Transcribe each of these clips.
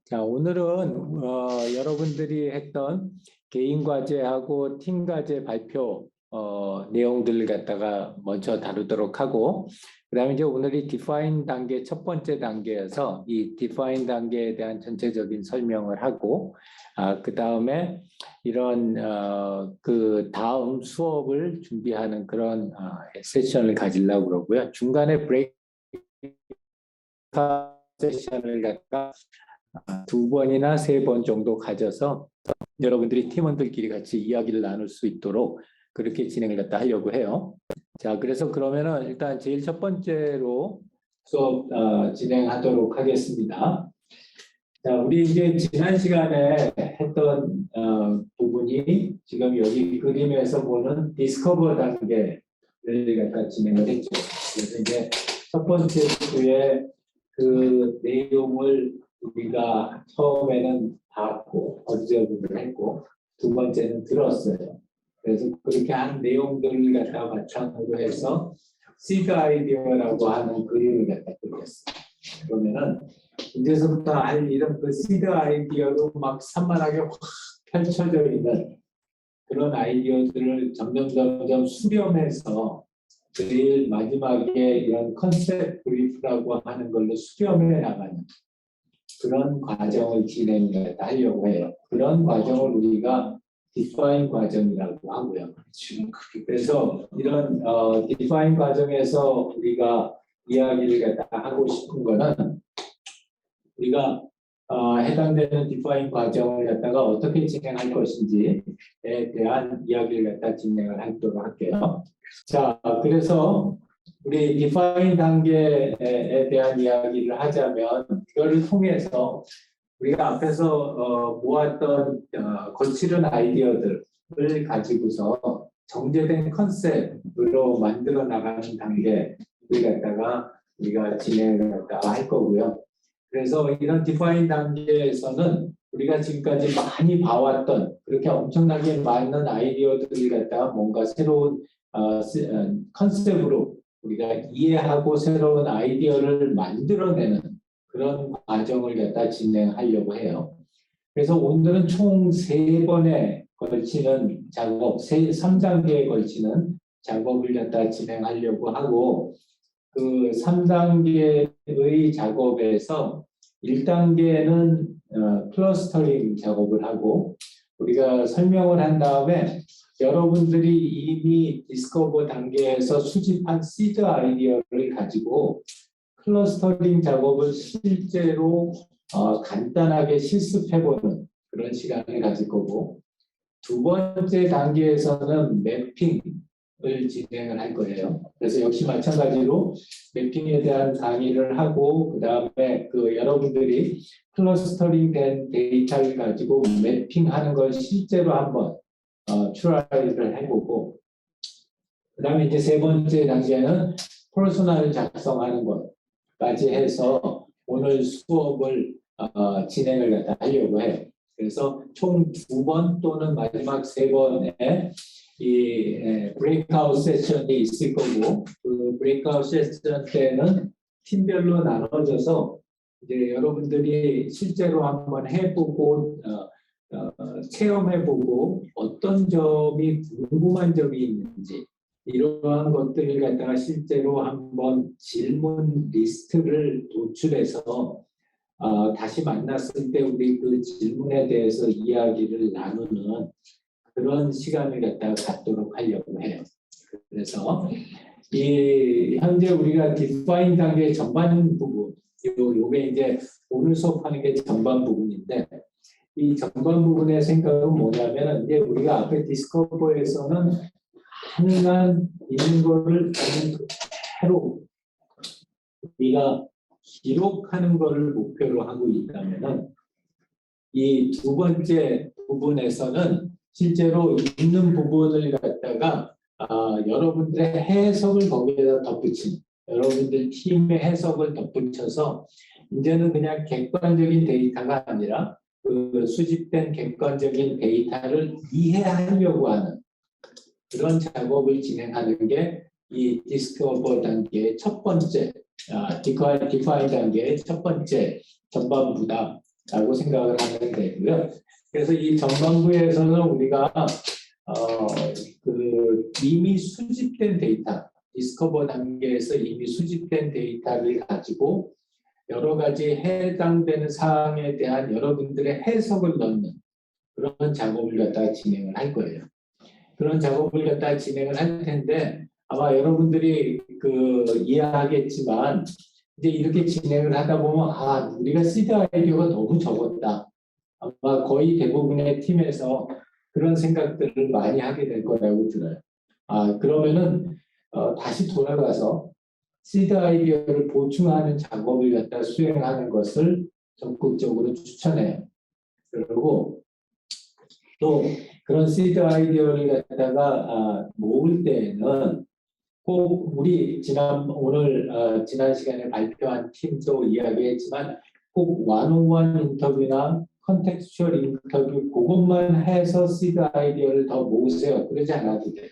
자, 오늘은 여러분들이 했던 개인 과제하고 팀 과제 발표 내용들을 갖다가 먼저 다루도록 하고, 그다음에 이제 오늘이 define 단계 첫 번째 단계여서 이 define 단계에 대한 전체적인 설명을 하고, 그다음에 이런 그 다음 수업을 준비하는 그런 세션을 가지려고 그러고요. 중간에 브레이크 세션을 갖다가 두 번이나 세 번 정도 가져서 여러분들이 팀원들끼리 같이 이야기를 나눌 수 있도록 그렇게 진행을 갖다 하려고 해요. 자, 그래서 그러면은 일단 제일 첫 번째로 수업 진행하도록 하겠습니다. 자, 우리 이제 지난 시간에 했던 부분이 지금 여기 그림에서 보는 디스커버 단계를 갖다 진행을 했죠. 그래서 이제 첫 번째 주에 그 내용을 우리가 처음에는 봤고 어디저기를 했고 두 번째는 들었어요. 그래서 그렇게 한 내용들을 갖다 바탕으로 해서 시드 아이디어라고 하는 그림을 갖다 그렸어요. 그러면은 이제서부터 할 일은 그 시드 아이디어로 막 산만하게 확 펼쳐져 있는 그런 아이디어들을 점점 수렴해서 제일 마지막에 이런 컨셉 브리프라고 하는 걸로 수렴해 나가는 그런 과정을 진행하려고 해요. 그런 과정을 우리가 디파인 과정이라고 하고요. 그래서 이런 디파인 과정에서 우리가 이야기를 갖다 하고 싶은 거는 우리가 해당되는 디파인 과정을 갖다가 어떻게 진행할 것인지에 대한 이야기를 갖다 진행을 하도록 할게요. 자, 그래서 우리 디파인 단계에 대한 이야기를 하자면 이거를 통해서 우리가 앞에서 모았던 거칠은 아이디어들을 가지고서 정제된 컨셉으로 만들어 나가는 단계를 갖다가 우리가 진행을 갖다가 할 거고요. 그래서 이런 디파인 단계에서는 우리가 지금까지 많이 봐왔던 그렇게 엄청나게 많은 아이디어들을 갖다가 뭔가 새로운 컨셉으로 우리가 이해하고 새로운 아이디어를 만들어내는 그런 과정을 갖다 진행하려고 해요. 그래서 오늘은 총 3번에 걸치는 작업, 3단계에 걸치는 작업을 갖다 진행하려고 하고, 그 3단계의 작업에서 1단계는 클러스터링 작업을 하고 우리가 설명을 한 다음에 여러분들이 이미 디스커버 단계에서 수집한 시드 아이디어를 가지고 클러스터링 작업을 실제로 간단하게 실습해보는 그런 시간을 가질 거고, 두 번째 단계에서는 매핑을 진행을 할 거예요. 그래서 역시 마찬가지로 매핑에 대한 강의를 하고, 그 다음에 여러분들이 클러스터링 된 데이터를 가지고 매핑하는 걸 실제로 한번 트라이를 해보고, 그 다음에 이제 세 번째 단계는 퍼스널을 작성하는 것까지 해서 오늘 수업을 진행을 갖다 하려고 해요. 그래서 총 2번 또는 마지막 3번에 이 브레이크아웃 세션이 있을 거고, 그 브레이크아웃 세션 때는 팀별로 나눠져서 이제 여러분들이 실제로 한번 해보고 체험해보고 어떤 점이 궁금한 점이 있는지 이러한 것들을 갖다가 실제로 한번 질문 리스트를 도출해서 다시 만났을 때 우리 그 질문에 대해서 이야기를 나누는 그런 시간을 갖다가 갖도록 하려고 해요. 그래서 이 현재 우리가 디파인 단계 전반 부분, 요게 이제 오늘 수업하는 게 전반 부분인데, 이 전반 부분의 생각은 뭐냐면 이제 우리가 앞에 디스커버에서는 가능한 있는 거를 그대로 우리가 기록하는 거를 목표로 하고 있다면은 이 두 번째 부분에서는 실제로 있는 부분을 갖다가 여러분들의 해석을 거기에다 덧붙인 여러분들 팀의 해석을 덧붙여서 이제는 그냥 객관적인 데이터가 아니라 그 수집된 객관적인 데이터를 이해하려고 하는 그런 작업을 진행하는 게 이 디스커버 단계의 첫 번째, 디파인 단계의 첫 번째 전반부다. 라고 생각을 하면 되고요. 그래서 이 전반부에서는 우리가 이미 수집된 데이터, 디스커버 단계에서 이미 수집된 데이터를 가지고 여러 가지 해당되는 사항에 대한 여러분들의 해석을 넣는 그런 작업을 갖다가 진행을 할 거예요. 그런 작업을 갖다가 진행을 할 텐데 아마 여러분들이 이해하겠지만 이제 이렇게 진행을 하다 보면 우리가 시드 아이디어가 너무 적었다. 아마 거의 대부분의 팀에서 그런 생각들을 많이 하게 될 거라고 들어요. 그러면은 다시 돌아가서 시드 아이디어를 보충하는 작업을 갖다 수행하는 것을 적극적으로 추천해요. 그리고 또 그런 시드 아이디어를 갖다가 모을 때에는 꼭 우리 지난 시간에 발표한 팀도 이야기했지만 꼭 원온원 인터뷰나 컨텍스추얼 인터뷰 그것만 해서 시드 아이디어를 더 모으세요. 그러지 않아도 돼요.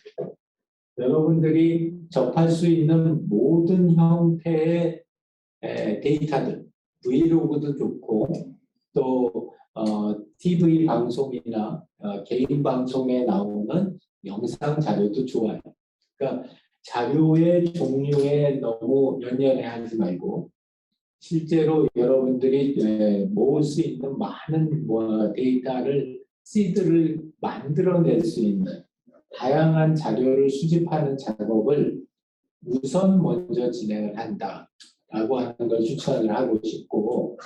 여러분들이 접할 수 있는 모든 형태의 데이터들, 브이로그도 좋고 또 TV 방송이나 개인 방송에 나오는 영상 자료도 좋아요. 그러니까 자료의 종류에 너무 연연해하지 말고 실제로 여러분들이 모을 수 있는 많은 데이터를 시드를 만들어낼 수 있는 다양한 자료를 수집하는 작업을 우선 먼저 진행을 한다라고 하는 걸 추천을 하고 싶고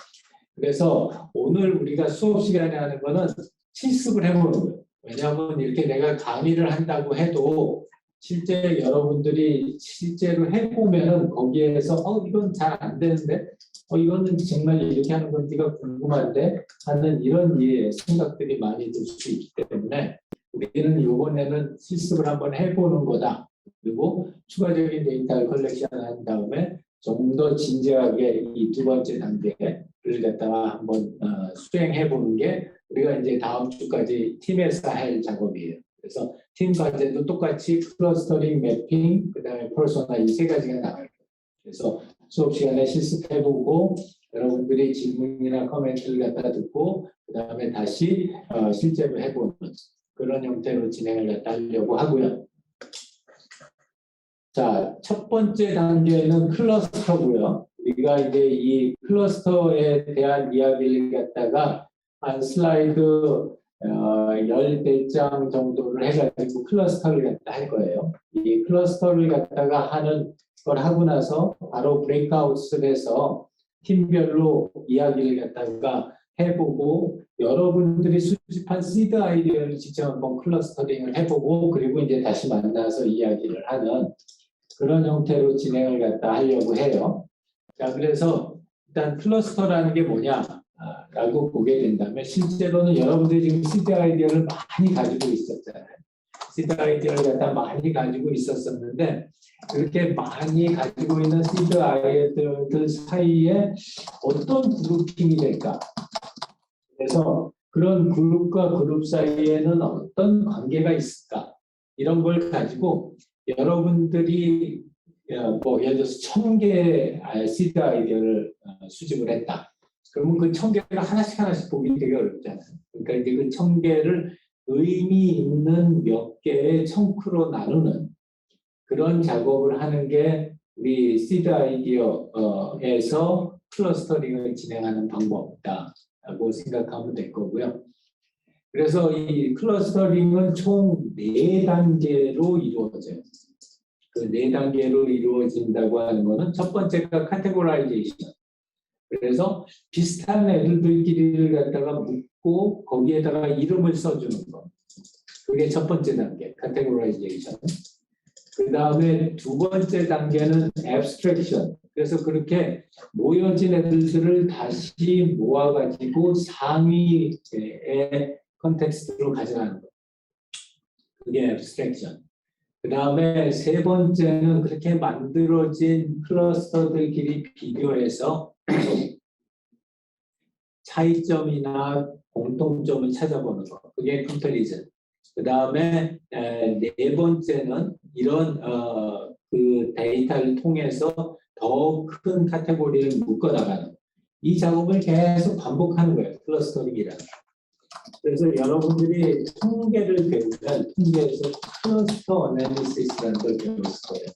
그래서 오늘 우리가 수업 시간에 하는 거는 실습을 해보는 거예요. 왜냐하면 이렇게 내가 강의를 한다고 해도 실제 여러분들이 실제로 해보면 거기에서 이건 잘 안 되는데 이거는 정말 이렇게 하는 건 네가 궁금한데 하는 이런 생각들이 많이 들 수 있기 때문에 우리는 이번에는 실습을 한번 해보는 거다. 그리고 추가적인 데이터를 컬렉션한 다음에 좀 더 진지하게 이 두 번째 단계를 갖다가 한번 수행해보는 게 우리가 이제 다음 주까지 팀에서 할 작업이에요. 그래서 팀 과제도 똑같이 클러스터링, 매핑, 그 다음에 퍼소나 이 세 가지가 나와요. 그래서 수업 시간에 실습해보고 여러분들이 질문이나 코멘트를 갖다 듣고 그 다음에 다시 실제로 해보는 그런 형태로 진행을 갖다 하려고 하고요. 자, 첫 번째 단계는 클러스터고요. 우리가 이제 이 클러스터에 대한 이야기를 갖다가 한 슬라이드 10장 정도를 해가지고 클러스터를 갖다 할 거예요. 이 클러스터를 갖다가 하는 걸 하고 나서 바로 브레이크아웃을 해서 팀별로 이야기를 갖다가 해보고 여러분들이 수집한 시드 아이디어를 직접 한번 클러스터링을 해보고 그리고 이제 다시 만나서 이야기를 하는 그런 형태로 진행을 갖다 하려고 해요. 자, 그래서 일단 클러스터라는 게 뭐냐라고 보게 된다면 실제로는 여러분들이 지금 시드 아이디어를 많이 가지고 있었잖아요. 시드 아이디어를 갖다 많이 가지고 있었었는데 그렇게 많이 가지고 있는 시드 아이디어들 사이에 어떤 그룹핑이 될까? 그래서 그런 그룹과 그룹 사이에는 어떤 관계가 있을까? 이런 걸 가지고 여러분들이 예를 들어서 1000개 시드 아이디어를 수집을 했다. 그러면 그 1000개를 하나씩 보기 되게 어렵잖아요. 그러니까 이제 그 1000개를 의미 있는 몇 개의 청크로 나누는 그런 작업을 하는 게 우리 시드 아이디어에서 클러스터링을 진행하는 방법이다라고 생각하면 될 거고요. 그래서 이 클러스터링은 총 4단계로 이루어져요. 그 4단계로 이루어진다고 하는 것은 첫 번째가 카테고라이제이션. 그래서 비슷한 애들끼리를 갖다가 묶고 거기에다가 이름을 써주는 거. 그게 첫 번째 단계, 카테고라이제이션. 그 다음에 두 번째 단계는 abstraction. 그래서 그렇게 모여진 애들을 다시 모아가지고 상위의 컨텍스트로 가져가는 거. 그게 abstraction. 그 다음에 세 번째는 그렇게 만들어진 클러스터들끼리 비교해서 차이점이나 공통점을 찾아보는 거. 그게 comparison. 그 다음에 네 번째는 이런 그 데이터를 통해서 더 큰 카테고리를 묶어 나가는 거. 이 작업을 계속 반복하는 거예요. 클러스터링이라는. 그래서 여러분들이 통계를 배우면 통계에서 클러스터 어나리시스라는 걸 배웠을 거예요.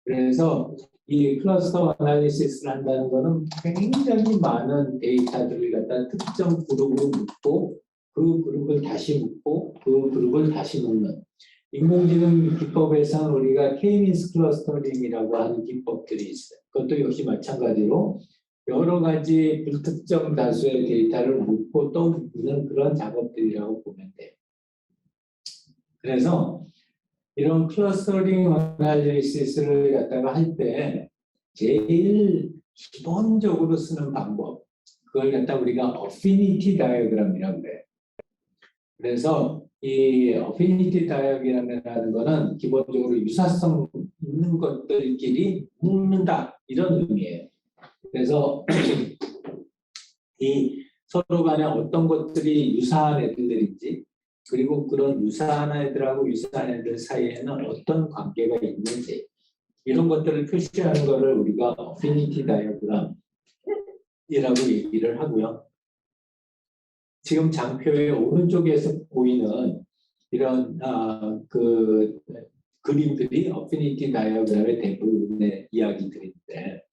그래서 이 클러스터 어나리시스를 한다는 것은 굉장히 많은 데이터들을 갖다 특정 그룹으로 묶고 그 그룹을 다시 묶고 그 그룹을 다시 묶는 인공지능 기법에서는 우리가 K-means 클러스터링이라고 하는 기법들이 있어요. 그것도 역시 마찬가지로 여러 가지 불특정 다수의 데이터를 묶고 또 묶는 그런 작업들이라고 보면 돼요. 그래서 이런 클러스터링 어나리시스를 갖다가 할 때 제일 기본적으로 쓰는 방법, 그걸 갖다 우리가 어피니티 다이어그램이라고 그래요. 그래서 이 어피니티 다이어그램이라는 거는 기본적으로 유사성 있는 것들끼리 묶는다 이런 의미예요. 그래서 이 서로 간에 어떤 것들이 유사한 애들인지 그리고 그런 유사한 애들하고 유사한 애들 사이에는 어떤 관계가 있는지 이런 것들을 표시하는 것을 우리가 어피니티 다이어그램이라고 얘기를 하고요. 지금 장표의 오른쪽에서 보이는 이런 그림들이 어피니티 다이어그램의 대부분의 이야기들인데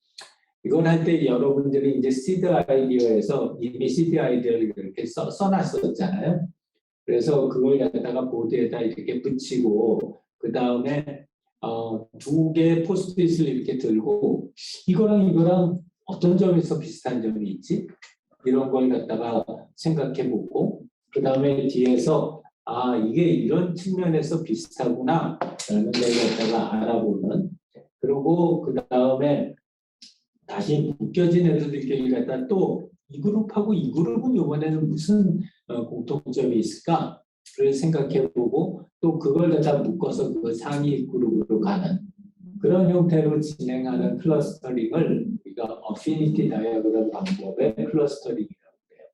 이걸 할 때 여러분들이 이제 시드 아이디어에서 이미 시드 아이디어를 이렇게 써놨었잖아요. 그래서 그걸 갖다가 보드에다 이렇게 붙이고 그 다음에 두 개의 포스트잇을 이렇게 들고 이거랑 어떤 점에서 비슷한 점이 있지? 이런 걸 갖다가 생각해보고 그 다음에 뒤에서 이게 이런 측면에서 비슷하구나 라는 걸 갖다가 알아보는 그리고 그 다음에 다시 묶여진 애들끼리 갖다 또 이 그룹하고 이 그룹은 이번에는 무슨 공통점이 있을까? 를 생각해보고 또 그걸 갖다 묶어서 그 상위 그룹으로 가는 그런 형태로 진행하는 클러스터링을 우리가 어피니티 다이어그램 방법의 클러스터링이라고 해요.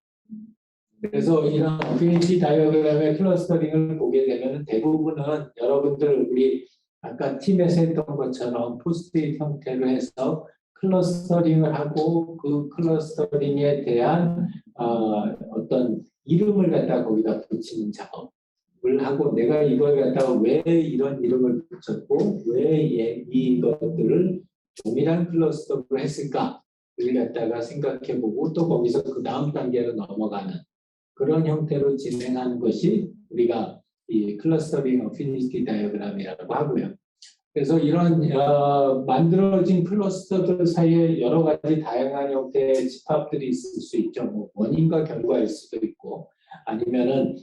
그래서 이런 어피니티 다이어그램의 클러스터링을 보게 되면 대부분은 여러분들 우리 아까 팀에서 했던 것처럼 포스트잇 형태로 해서 클러스터링을 하고 그 클러스터링에 대한 어떤 이름을 갖다 거기다 붙이는 작업을 하고 내가 이걸 갖다가 왜 이런 이름을 붙였고 왜 이것들을 동일한 클러스터로 했을까를 갖다가 생각해보고 또 거기서 그 다음 단계로 넘어가는 그런 형태로 진행하는 것이 우리가 이 클러스터링 어피니티 다이어그램이라고 하고요. 그래서 이런 만들어진 클러스터들 사이에 여러 가지 다양한 형태의 집합들이 있을 수 있죠. 뭐 원인과 결과일 수도 있고 아니면은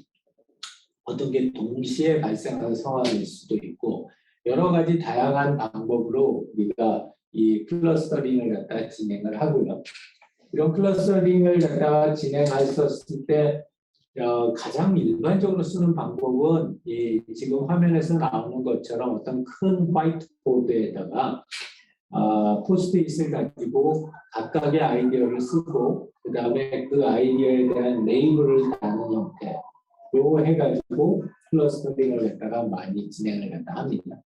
어떤 게 동시에 발생하는 상황일 수도 있고 여러 가지 다양한 방법으로 우리가 이 클러스터링을 갖다 진행을 하고요. 이런 클러스터링을 갖다가 진행했었을 때 가장 일반적으로 쓰는 방법은 지금 화면에서 나오는 것처럼 어떤 큰 화이트보드에다가 포스트잇을 가지고 각각의 아이디어를 쓰고 그 다음에 그 아이디어에 대한 레이블을 다는 형태로 해가지고 클러스터링을 갖다가 많이 진행을 갖다 합니다.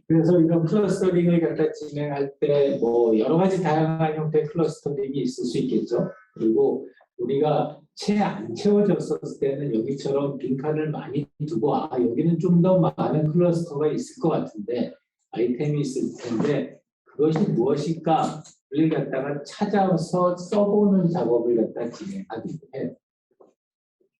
그래서 이런 클러스터링을 갖다 진행할 때 뭐 여러 가지 다양한 형태의 클러스터링이 있을 수 있겠죠. 그리고 우리가 채 안 채워졌을 때는 여기처럼 빈칸을 많이 두고 여기는 좀 더 많은 클러스터가 있을 것 같은데 아이템이 있을 텐데 그것이 무엇일까를 갖다가 찾아서 써보는 작업을 갖다 진행하기도 해요.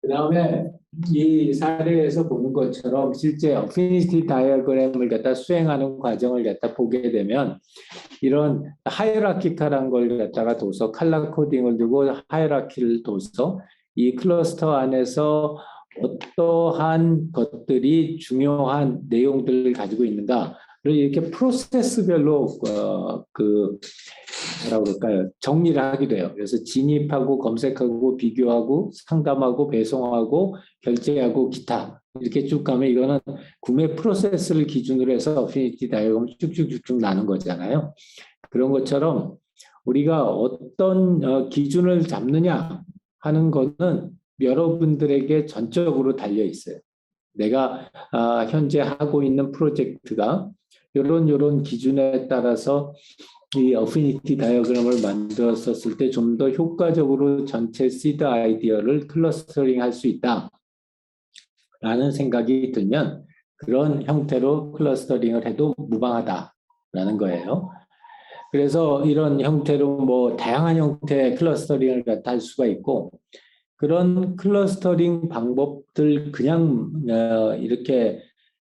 그 다음에 이 사례에서 보는 것처럼 실제 어피니티 다이어그램을 갖다 수행하는 과정을 갖다 보게 되면 이런 하이라키칼한 걸 갖다가 둬서 컬러 코딩을 두고 하이라키를 둬서 이 클러스터 안에서 어떠한 것들이 중요한 내용들을 가지고 있는가를 이렇게 프로세스별로 뭐라고 그럴까요? 정리를 하기도 해요. 그래서 진입하고 검색하고 비교하고 상담하고 배송하고 결제하고 기타 이렇게 쭉 가면 이거는 구매 프로세스를 기준으로 해서 어피니티 다이어그램 쭉쭉쭉쭉 나눈 거잖아요. 그런 것처럼 우리가 어떤 기준을 잡느냐 하는 거는 여러분들에게 전적으로 달려 있어요. 내가 현재 하고 있는 프로젝트가 이런 기준에 따라서 이 어피니티 다이어그램을 만들었었을 때 좀 더 효과적으로 전체 시드 아이디어를 클러스터링 할 수 있다라는 생각이 들면 그런 형태로 클러스터링을 해도 무방하다라는 거예요. 그래서 이런 형태로 뭐 다양한 형태의 클러스터링을 갖다 할 수가 있고 그런 클러스터링 방법들 그냥 이렇게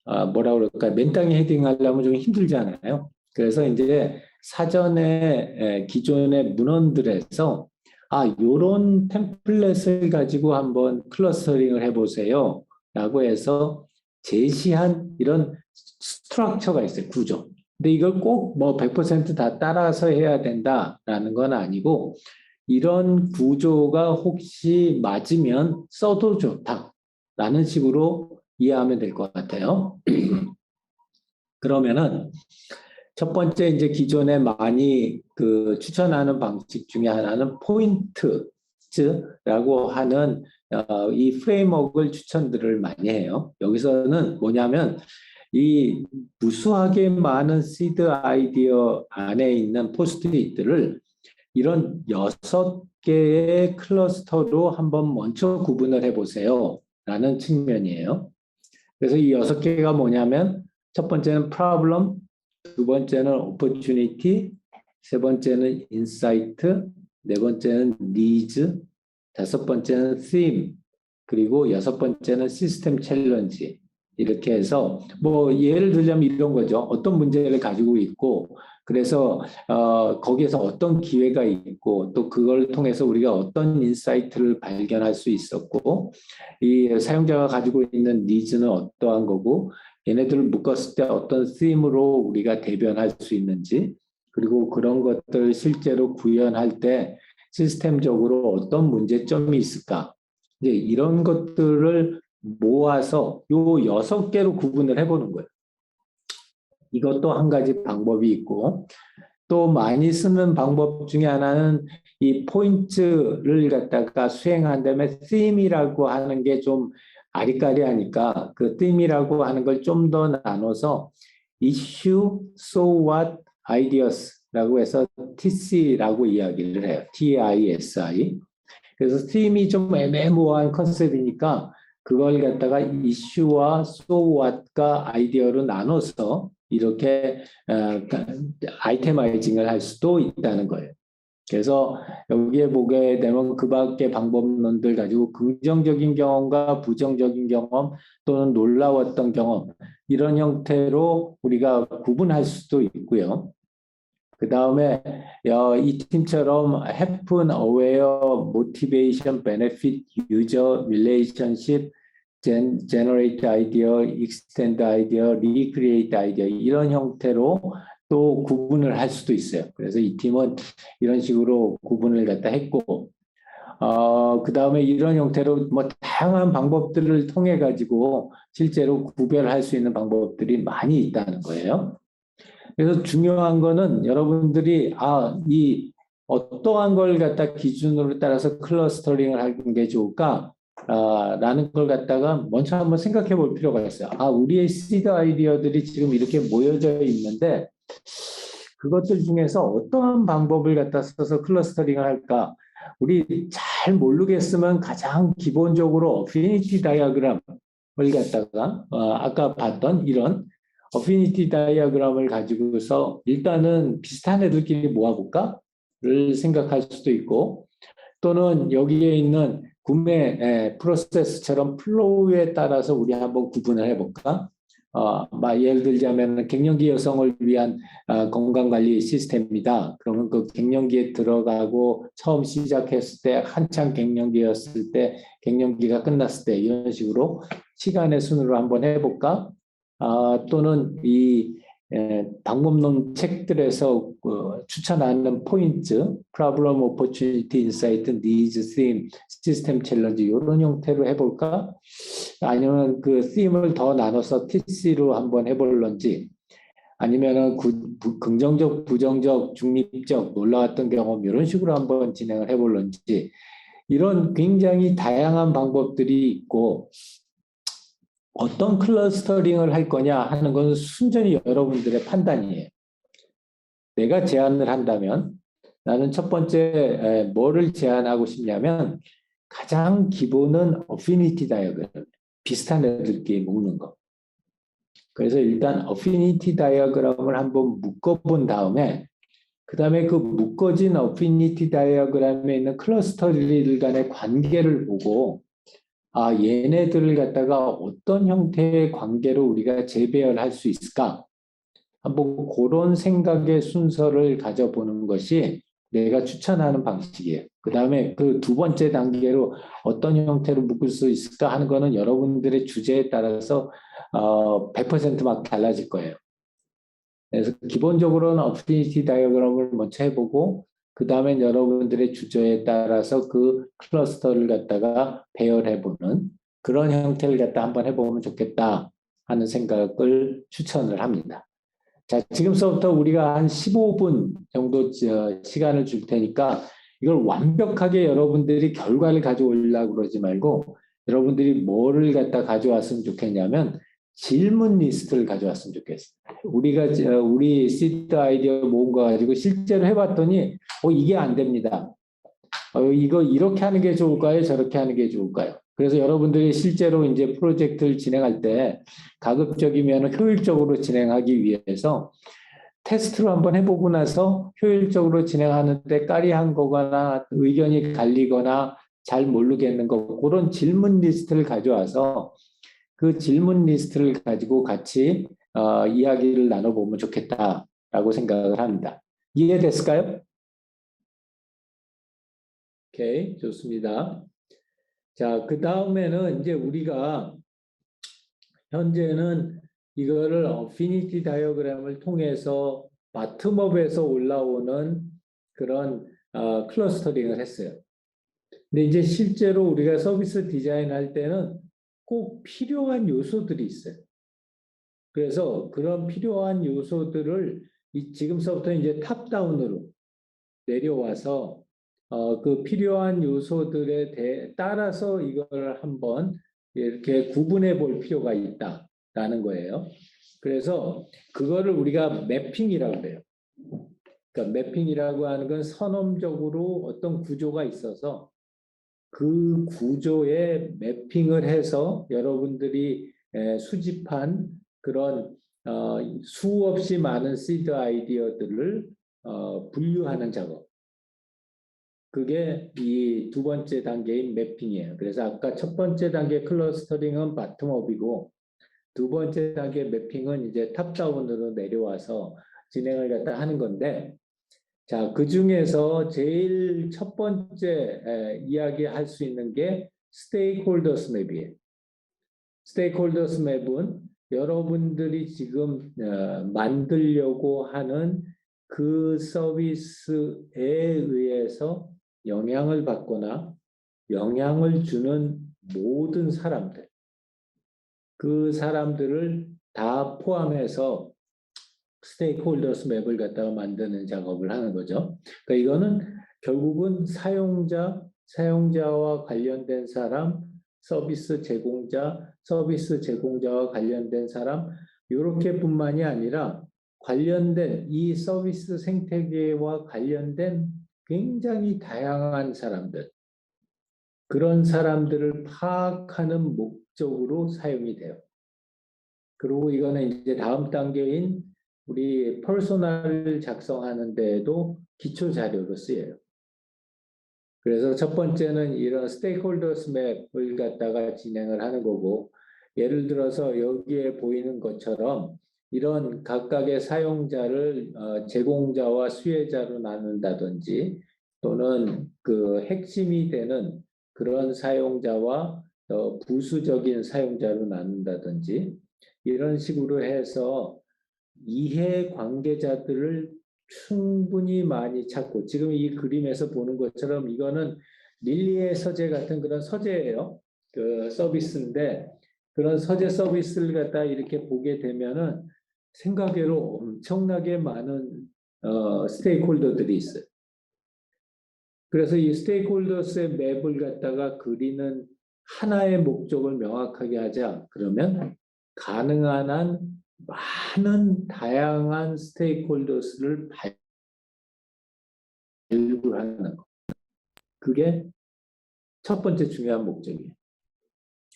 뭐라 그럴까 맨땅에 헤딩하려면 좀 힘들잖아요. 그래서 이제 사전에 기존의 문헌들에서 요런 템플릿을 가지고 한번 클러스터링을 해보세요. 라고 해서 제시한 이런 스트럭처가 있어요. 구조. 근데 이걸 꼭 뭐 100%다 따라서 해야 된다라는 건 아니고 이런 구조가 혹시 맞으면 써도 좋다라는 식으로 이해하면 될 것 같아요. 그러면은 첫 번째 이제 기존에 많이 그 추천하는 방식 중에 하나는 포인트즈라고 하는 이 프레임워크를 추천들을 많이 해요. 여기서는 뭐냐면 이 무수하게 많은 시드 아이디어 안에 있는 포스트잇들을 이런 6개의 클러스터로 한번 먼저 구분을 해보세요. 라는 측면이에요. 그래서 이 6개가 뭐냐면 첫 번째는 problem, 두 번째는 opportunity, 세 번째는 insight, 네 번째는 needs, 다섯 번째는 theme, 그리고 여섯 번째는 system challenge. 이렇게 해서 뭐 예를 들자면 이런 거죠. 어떤 문제를 가지고 있고 그래서 거기에서 어떤 기회가 있고 또 그걸 통해서 우리가 어떤 인사이트를 발견할 수 있었고 이 사용자가 가지고 있는 니즈는 어떠한 거고 얘네들을 묶었을 때 어떤 쓰임으로 우리가 대변할 수 있는지 그리고 그런 것들 실제로 구현할 때 시스템적으로 어떤 문제점이 있을까 이제 이런 것들을 모아서 요 6개로 구분을 해보는 거예요. 이것도 한 가지 방법이 있고 또 많이 쓰는 방법 중에 하나는 이 포인트를 갖다가 수행한 다음에 theme이라고 하는 게 좀 아리까리하니까 그 theme이라고 하는 걸 좀 더 나눠서 issue, so what, ideas라고 해서 TC라고 이야기를 해요. TISI. 그래서 theme이 좀 애매모호한 컨셉이니까 그걸 갖다가 이슈와 so what과 아이디어로 나눠서 이렇게 아이테마이징을 할 수도 있다는 거예요. 그래서 여기에 보게 되면 그 밖의 방법론들 가지고 긍정적인 경험과 부정적인 경험 또는 놀라웠던 경험 이런 형태로 우리가 구분할 수도 있고요. 그 다음에 이 팀처럼 happen, aware, motivation, benefit, user, relationship, generate idea, extend idea, recreate idea 이런 형태로 또 구분을 할 수도 있어요. 그래서 이 팀은 이런 식으로 구분을 갖다 했고 그 다음에 이런 형태로 뭐 다양한 방법들을 통해 가지고 실제로 구별할 수 있는 방법들이 많이 있다는 거예요. 그래서 중요한 거는 여러분들이 이 어떠한 걸 갖다 기준으로 따라서 클러스터링을 하는 게 좋을까? 라는 걸 갖다가 먼저 한번 생각해 볼 필요가 있어요. 우리의 시드 아이디어들이 지금 이렇게 모여져 있는데 그것들 중에서 어떠한 방법을 갖다 써서 클러스터링을 할까? 우리 잘 모르겠으면 가장 기본적으로 어피니티 다이어그램을 갖다가 아까 봤던 이런 어피니티 다이어그램을 가지고서 일단은 비슷한 애들끼리 모아볼까를 생각할 수도 있고 또는 여기에 있는 구매 프로세스처럼 플로우에 따라서 우리 한번 구분을 해볼까? 예를 들자면 갱년기 여성을 위한 건강관리 시스템이다. 그러면 그 갱년기에 들어가고 처음 시작했을 때 한창 갱년기였을 때 갱년기가 끝났을 때 이런 식으로 시간의 순으로 한번 해볼까? 또는 이 방법론 책들에서 추천하는 포인트, problem, opportunity, insight, needs, theme, system challenge 이런 형태로 해볼까? 아니면 그 theme을 더 나눠서 TC로 한번 해볼런지 아니면은 긍정적, 부정적, 중립적, 놀라웠던 경험 이런 식으로 한번 진행을 해볼런지 이런 굉장히 다양한 방법들이 있고 어떤 클러스터링을 할 거냐 하는 건 순전히 여러분들의 판단이에요. 내가 제안을 한다면 나는 첫 번째 뭐를 제안하고 싶냐면 가장 기본은 어피니티 다이어그램, 비슷한 애들끼리 묶는 거. 그래서 일단 어피니티 다이어그램을 한번 묶어본 다음에 그 다음에 그 묶어진 어피니티 다이어그램에 있는 클러스터들 간의 관계를 보고 얘네들을 갖다가 어떤 형태의 관계로 우리가 재배열할 수 있을까? 한번 그런 생각의 순서를 가져보는 것이 내가 추천하는 방식이에요. 그 다음에 그 두 번째 단계로 어떤 형태로 묶을 수 있을까 하는 거는 여러분들의 주제에 따라서 100%막 달라질 거예요. 그래서 기본적으로는 어피니티 다이어그램을 먼저 해보고 그 다음에 여러분들의 주제에 따라서 그 클러스터를 갖다가 배열해보는 그런 형태를 갖다 한번 해보면 좋겠다 하는 생각을 추천을 합니다. 자, 지금부터 우리가 한 15분 정도 시간을 줄 테니까 이걸 완벽하게 여러분들이 결과를 가져오려고 그러지 말고 여러분들이 뭐를 갖다 가져왔으면 좋겠냐면 질문 리스트를 가져왔으면 좋겠어요. 우리 시드 아이디어 모은 거 가지고 실제로 해봤더니 이게 안 됩니다. 이거 이렇게 하는 게 좋을까요? 저렇게 하는 게 좋을까요? 그래서 여러분들이 실제로 이제 프로젝트를 진행할 때 가급적이면 효율적으로 진행하기 위해서 테스트로 한번 해보고 나서 효율적으로 진행하는데 까리한 거거나 의견이 갈리거나 잘 모르겠는 거 그런 질문 리스트를 가져와서 그 질문 리스트를 가지고 같이 이야기를 나눠보면 좋겠다라고 생각을 합니다. 이해됐을까요? 오케이, 좋습니다. 자, 그 다음에는 이제 우리가 현재는 이거를 어피니티 다이어그램을 통해서 바텀업에서 올라오는 그런 클러스터링을 했어요. 근데 이제 실제로 우리가 서비스 디자인할 때는 꼭 필요한 요소들이 있어요. 그래서 그런 필요한 요소들을 지금서부터 이제 탑다운으로 내려와서 그 필요한 요소들에 따라서 이걸 한번 이렇게 구분해 볼 필요가 있다라는 거예요. 그래서 그거를 우리가 매핑이라고 해요. 그러니까 매핑이라고 하는 건 선언적으로 어떤 구조가 있어서 그 구조에 매핑을 해서 여러분들이 수집한 그런 수없이 많은 시드 아이디어들을 분류하는 작업. 그게 이 두 번째 단계인 매핑이에요. 그래서 아까 첫 번째 단계 클러스터링은 바텀업이고 두 번째 단계 매핑은 이제 탑다운으로 내려와서 진행을 갖다 하는 건데 자, 그 중에서 제일 첫 번째 이야기할 수 있는 게 스테이크홀더스 맵이에요. 스테이크홀더스 맵은 여러분들이 지금 만들려고 하는 그 서비스에 의해서 영향을 받거나 영향을 주는 모든 사람들, 그 사람들을 다 포함해서 스테이크홀더스 맵을 갖다가 만드는 작업을 하는 거죠. 그러니까 이거는 결국은 사용자와 관련된 사람, 서비스 제공자와 관련된 사람, 이렇게뿐만이 아니라 관련된 이 서비스 생태계와 관련된 굉장히 다양한 사람들, 그런 사람들을 파악하는 목적으로 사용이 돼요. 그리고 이거는 이제 다음 단계인 우리 퍼소널을 작성하는 데에도 기초 자료로 쓰여요. 그래서 첫 번째는 이런 스테이크홀더스 맵을 갖다가 진행을 하는 거고, 예를 들어서 여기에 보이는 것처럼 이런 각각의 사용자를 제공자와 수혜자로 나눈다든지 또는 그 핵심이 되는 그런 사용자와 부수적인 사용자로 나눈다든지 이런 식으로 해서 이해 관계자들을 충분히 많이 찾고 지금 이 그림에서 보는 것처럼 이거는 릴리의 서재 같은 그런 서재예요. 그 서비스인데 그런 서재 서비스를 갖다 이렇게 보게 되면은 생각외로 엄청나게 많은 스테이크홀더들이 있어요. 그래서 이 스테이크홀더스의 맵을 갖다가 그리는 하나의 목적을 명확하게 하자. 그러면 가능한 한 많은 다양한 스테이크홀더스를 분류하는 거. 그게 첫 번째 중요한 목적이에요.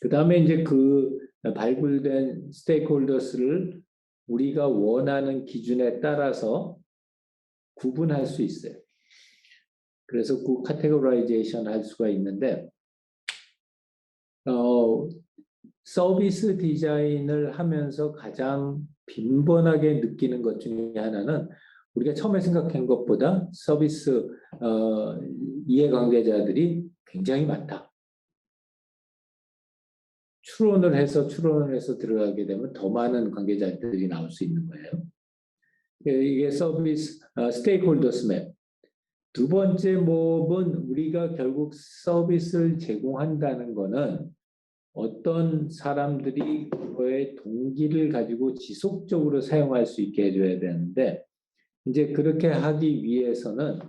그 다음에 이제 그 발굴된 스테이크홀더스를 우리가 원하는 기준에 따라서 구분할 수 있어요. 그래서 그 카테고라이제이션 할 수가 있는데, 서비스 디자인을 하면서 가장 빈번하게 느끼는 것 중에 하나는 우리가 처음에 생각한 것보다 서비스 이해관계자들이 굉장히 많다. 추론을 해서 들어가게 되면 더 많은 관계자들이 나올 수 있는 거예요. 이게 서비스 스테이크홀더스 맵. 두 번째 몹은 우리가 결국 서비스를 제공한다는 거는 어떤 사람들이 그거의 동기를 가지고 지속적으로 사용할 수 있게 해줘야 되는데, 이제 그렇게 하기 위해서는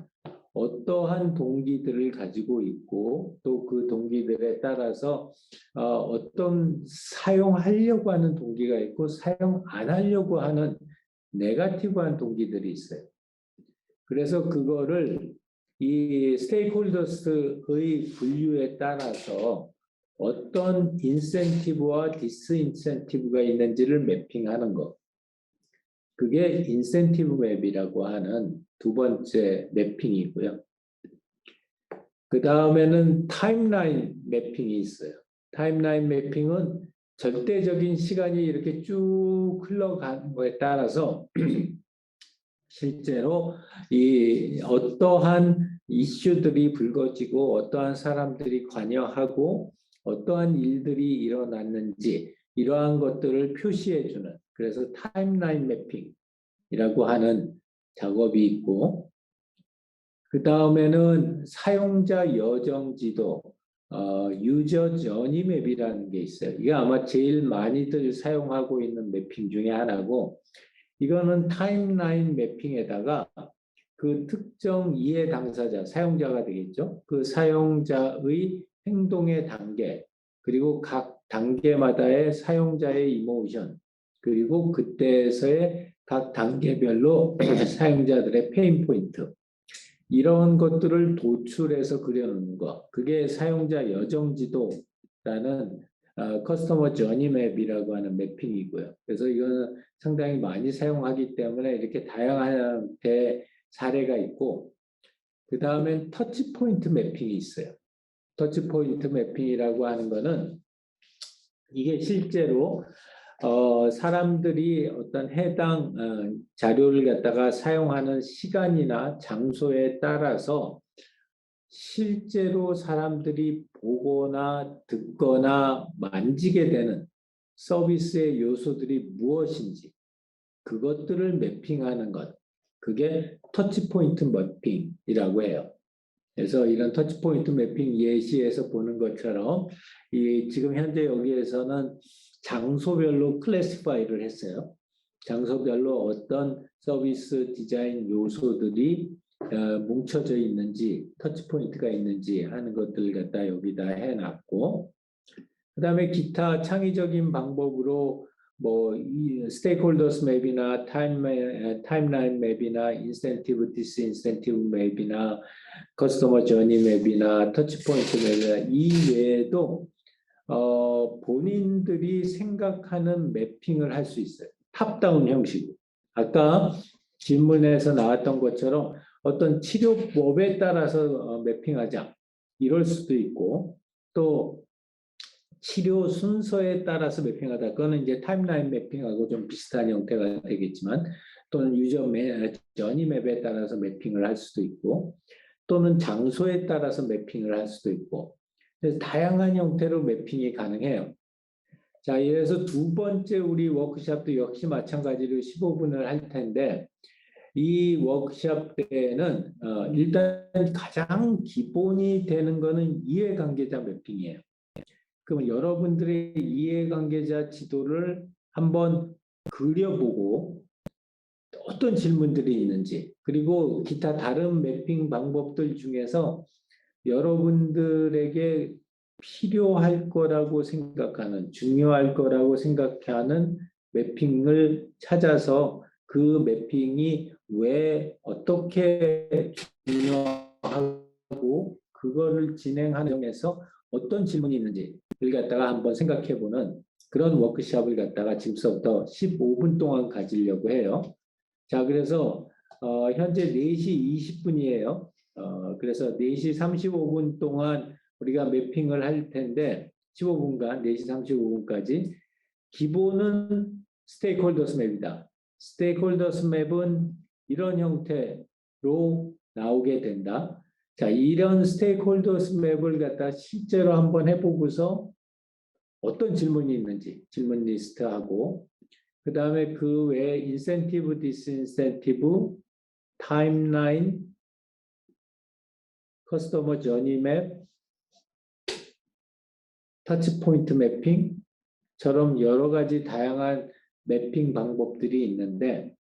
어떠한 동기들을 가지고 있고 또 그 동기들에 따라서 어떤 사용하려고 하는 동기가 있고 사용 안 하려고 하는 네거티브한 동기들이 있어요. 그래서 그거를 이 스테이크홀더스의 분류에 따라서 어떤 인센티브와 디스인센티브가 있는지를 매핑하는 것. 그게 인센티브 맵이라고 하는 두 번째 매핑이고요. 그 다음에는 타임라인 매핑이 있어요. 타임라인 매핑은 절대적인 시간이 이렇게 쭉 흘러가는 거에 따라서 실제로 이 어떠한 이슈들이 불거지고 어떠한 사람들이 관여하고 어떠한 일들이 일어났는지 이러한 것들을 표시해주는, 그래서 타임라인 매핑이라고 하는 작업이 있고, 그 다음에는 사용자 여정 지도, 유저 저니 맵이라는 게 있어요. 이게 아마 제일 많이들 사용하고 있는 매핑 중에 하나고, 이거는 타임라인 매핑에다가 그 특정 이해 당사자, 사용자가 되겠죠. 그 사용자의 행동의 단계, 그리고 각 단계마다의 사용자의 이모션, 그리고 그때에서의 각 단계별로 사용자들의 페인 포인트, 이런 것들을 도출해서 그려놓는 거, 그게 사용자 여정 지도라는 커스터머 저니 맵이라고 하는 매핑이고요. 그래서 이거는 상당히 많이 사용하기 때문에 이렇게 다양한 사례가 있고, 그 다음엔 터치 포인트 매핑이 있어요. 터치 포인트 매핑이라고 하는 거는 이게 실제로 사람들이 어떤 해당 자료를 갖다가 사용하는 시간이나 장소에 따라서 실제로 사람들이 보거나 듣거나 만지게 되는 서비스의 요소들이 무엇인지 그것들을 매핑하는 것, 그게 터치포인트 매핑이라고 해요. 그래서 이런 터치포인트 매핑 예시에서 보는 것처럼 지금 현재 여기에서는 장소별로 클래시파이를 했어요. 장소별로 어떤 서비스 디자인 요소들이 뭉쳐져 있는지, 터치포인트가 있는지 하는 것들을 갖다 여기다 해놨고, 그 다음에 기타 창의적인 방법으로 뭐 스테이크홀더스 맵이나 타임라인 맵이나 인센티브, 디스인센티브 맵이나 커스터머 저니 맵이나 터치포인트 맵이나 이 외에도 본인들이 생각하는 매핑을 할 수 있어요. 탑다운 형식으로. 아까 질문에서 나왔던 것처럼 어떤 치료법에 따라서 매핑하자 이럴 수도 있고, 또 치료 순서에 따라서 매핑하다. 그거는 이제 타임라인 매핑하고 좀 비슷한 형태가 되겠지만, 또는 유저 저니 맵에 따라서 매핑을 할 수도 있고, 또는 장소에 따라서 매핑을 할 수도 있고, 그래서 다양한 형태로 매핑이 가능해요. 자, 이래서 두 번째 우리 워크숍도 역시 마찬가지로 15분을 할 텐데, 이 워크숍 때는 일단 가장 기본이 되는 거는 이해관계자 매핑이에요. 그러면 여러분들의 이해관계자 지도를 한번 그려보고 어떤 질문들이 있는지, 그리고 기타 다른 매핑 방법들 중에서 여러분들에게 필요할 거라고 생각하는, 중요할 거라고 생각하는 매핑을 찾아서 그 매핑이 왜 어떻게 중요한 하고 그거를 진행하는 점에서 어떤 질문이 있는지를 갖다가 한번 생각해보는 그런 워크숍을 갖다가 지금부터 15분 동안 가지려고 해요. 자, 그래서 현재 4시 20분이에요. 그래서 4시 35분 동안 우리가 매핑을 할 텐데 15분간 4시 35분까지 기본은 스테이크홀더스 맵이다. 스테이크홀더스 맵은 이런 형태로 나오게 된다. 자, 이런 스테이크홀더스 맵을 갖다 실제로 한번 해보고서 어떤 질문이 있는지 질문 리스트하고 그 다음에 그 외에 인센티브, 디스인센티브, 타임라인, 커스터머 저니 맵, 터치포인트 매핑처럼 여러 가지 다양한 매핑 방법들이 있는데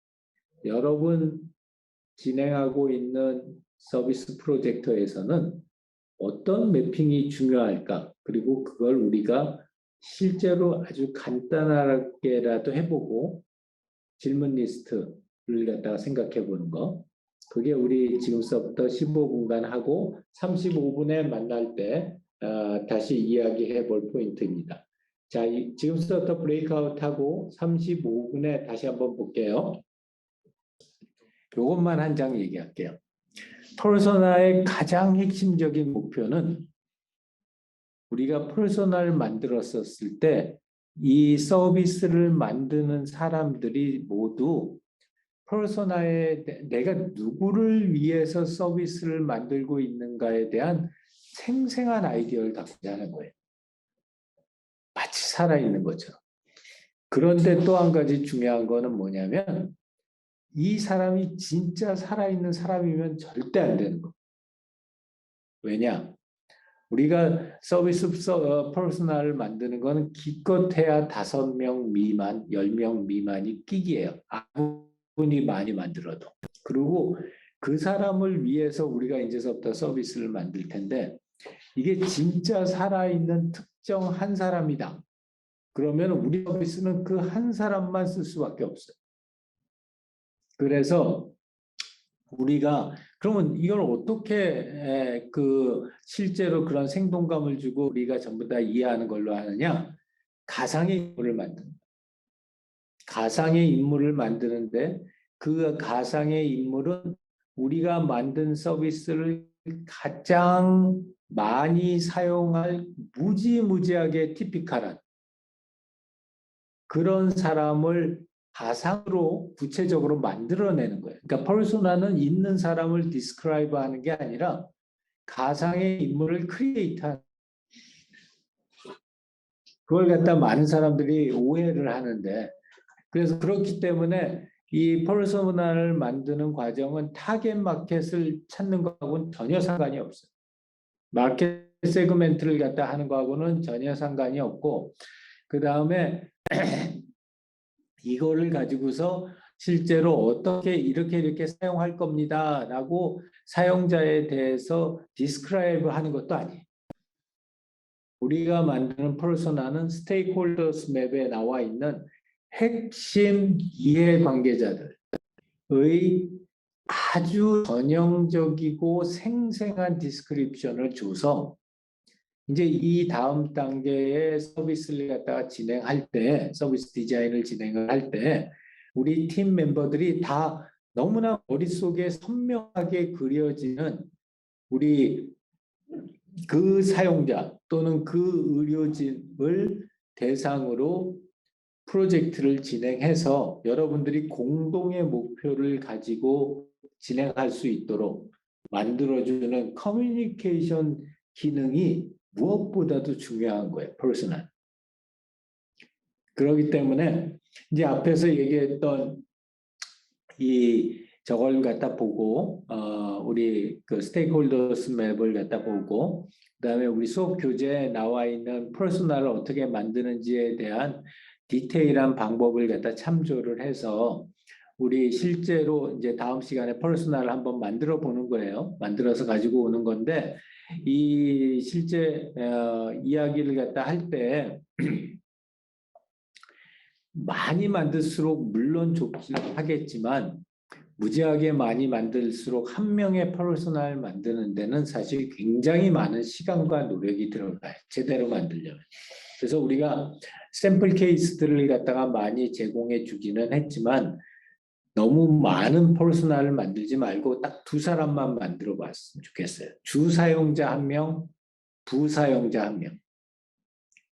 여러분 진행하고 있는 서비스 프로젝트에서는 어떤 매핑이 중요할까? 그리고 그걸 우리가 실제로 아주 간단하게라도 해보고 질문 리스트를 갖다가 생각해 보는 거. 그게 우리 지금서부터 15분간 하고 35분에 만날 때 다시 이야기해 볼 포인트입니다. 자, 지금부터 브레이크아웃하고 35분에 다시 한번 볼게요. 이것만 한 장 얘기할게요. 퍼소나의 가장 핵심적인 목표는 우리가 퍼소나를 만들었을 때 이 서비스를 만드는 사람들이 모두 퍼소나에 내가 누구를 위해서 서비스를 만들고 있는가에 대한 생생한 아이디어를 갖고 하는 거예요. 마치 살아있는 것처럼. 그런데 또 한 가지 중요한 거는 뭐냐면 이 사람이 진짜 살아있는 사람이면 절대 안 되는 거. 왜냐? 우리가 서비스 퍼스널을 만드는 거는 기껏해야 5명 미만, 10명 미만이 끼기예요. 아무리 많이 만들어도. 그리고 그 사람을 위해서 우리가 이제서부터 서비스를 만들 텐데 이게 진짜 살아있는 특정 한 사람이다. 그러면 우리 서비스는 그 한 사람만 쓸 수밖에 없어요. 그래서 우리가 그러면 이걸 어떻게 실제로 그런 생동감을 주고 우리가 전부 다 이해하는 걸로 하느냐? 가상의 인물을 만든다. 가상의 인물을 만드는데 그 가상의 인물은 우리가 만든 서비스를 가장 많이 사용할 무지무지하게 티피컬한 그런 사람을 가상으로 구체적으로 만들어내는 거예요. 그러니까 퍼소나는 있는 사람을 디스크라이브 하는 게 아니라 가상의 인물을 크리에이트하는 그걸 갖다 많은 사람들이 오해를 하는데 그래서 그렇기 때문에 이 퍼소나를 만드는 과정은 타겟 마켓을 찾는 거하고는 전혀 상관이 없어요. 마켓 세그멘트를 갖다 하는 거하고는 전혀 상관이 없고 그 다음에 이거를 가지고서 실제로 어떻게 이렇게 사용할 겁니다 라고 사용자에 대해서 디스크라이브 하는 것도 아니에요. 우리가 만드는 퍼소나는 스테이크홀더스 맵에 나와 있는 핵심 이해관계자들의 아주 전형적이고 생생한 디스크립션을 줘서 이제 이 다음 단계의 서비스를 갖다가 진행할 때, 서비스 디자인을 진행을 할 때, 우리 팀 멤버들이 다 너무나 머릿속에 선명하게 그려지는 우리 그 사용자 또는 그 의료진을 대상으로 프로젝트를 진행해서 여러분들이 공동의 목표를 가지고 진행할 수 있도록 만들어주는 커뮤니케이션 기능이 무엇보다도 중요한 거예요. 퍼스널. 그렇기 때문에 이제 앞에서 얘기했던 이 저걸 갖다 보고 우리 그 스테이크홀더스 맵을 갖다 보고 그다음에 우리 수업 교재에 나와 있는 퍼스널을 어떻게 만드는지에 대한 디테일한 방법을 갖다 참조를 해서 우리 실제로 이제 다음 시간에 퍼스널을 한번 만들어 보는 거예요. 만들어서 가지고 오는 건데 이 실제 이야기를 갖다 할 때 많이 만들수록 물론 좋긴 하겠지만 무지하게 많이 만들수록 한 명의 퍼스널 만드는 데는 사실 굉장히 많은 시간과 노력이 들어가요. 제대로 만들려면. 그래서 우리가 샘플 케이스들을 갖다가 많이 제공해 주기는 했지만 너무 많은 퍼스널을 만들지 말고 딱 두 사람만 만들어 봤으면 좋겠어요. 주 사용자 한 명, 부사용자 한 명.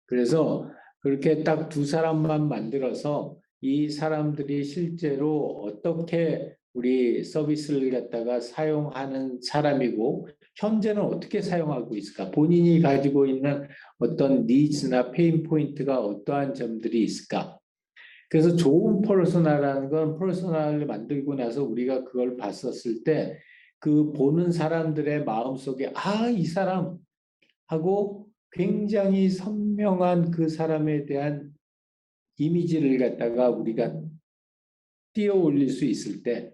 그래서 그렇게 딱 두 사람만 만들어서 이 사람들이 실제로 어떻게 우리 서비스를 갖다가 사용하는 사람이고 현재는 어떻게 사용하고 있을까? 본인이 가지고 있는 어떤 니즈나 페인 포인트가 어떠한 점들이 있을까? 그래서 좋은 퍼스널이라는 건 퍼스널을 만들고 나서 우리가 그걸 봤었을 때 그 보는 사람들의 마음속에 이 사람 하고 굉장히 선명한 그 사람에 대한 이미지를 갖다가 우리가 띄어 올릴 수 있을 때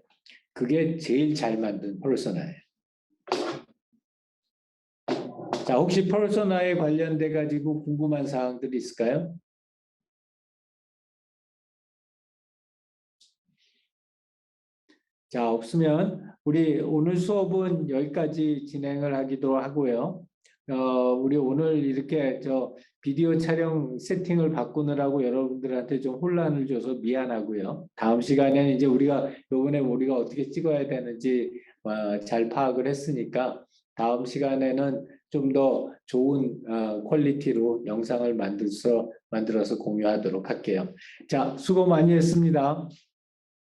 그게 제일 잘 만든 퍼소나예요. 자, 혹시 퍼소나에 관련돼 가지고 궁금한 사항들이 있을까요? 자, 없으면 우리 오늘 수업은 여기까지 진행을 하기도 하고요. 우리 오늘 이렇게 비디오 촬영 세팅을 바꾸느라고 여러분들한테 좀 혼란을 줘서 미안하고요. 다음 시간에는 이제 이번에 우리가 어떻게 찍어야 되는지 잘 파악을 했으니까 다음 시간에는 좀 더 좋은 퀄리티로 영상을 만들어서 공유하도록 할게요. 자, 수고 많이 했습니다.